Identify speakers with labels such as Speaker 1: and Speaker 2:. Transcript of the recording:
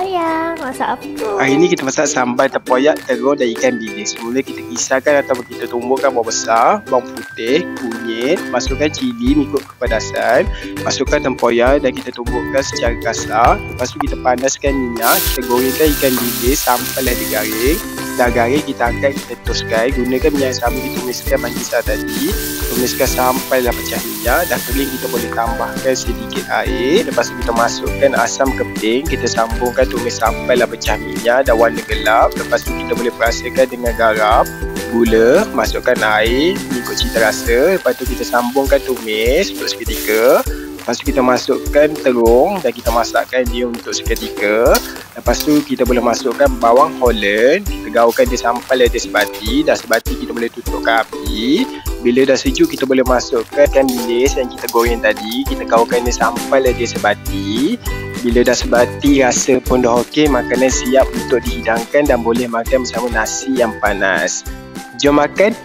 Speaker 1: sayang, masak apa?
Speaker 2: Hari ni kita masak sambal tempoyak, terung dan ikan bilis. Mula kita kisarkan atau kita tumbukkan bawang besar, bawang putih, kunyit, masukkan cili mengikut kepedasan, masukkan tempoyak dan kita tumbukkan secara kasar. Lepas tu kita panaskan minyak, kita gorengkan ikan bilis sampailah dia garing. Dah garing kita angkat, kita toskan. Gunakan minyak yang sama kita tumiskan manisa tadi. Tumiskan sampailah pecah minyak. Dah kering kita boleh tambahkan sedikit air. Lepas tu kita masukkan asam kepiting. Kita sambungkan tumis sampailah pecah minyak dan warna gelap. Lepas tu kita boleh perasakan dengan garam, gula, masukkan air mengikut cita rasa. Lepas tu kita sambungkan tumis untuk seketika. Lepas tu kita masukkan terung dan kita masakkan dia untuk seketika. Lepas tu kita boleh masukkan bawang Holland. Kita gaulkan dia sampai dia sebati. Dah sebati kita boleh tutupkan api. Bila dah sejuk kita boleh masukkan ikan bilis yang kita goreng tadi. Kita gaulkan dia sampai dia sebati. Bila dah sebati rasa pun dah okey, makanan siap untuk dihidangkan dan boleh makan bersama nasi yang panas. Jom makan.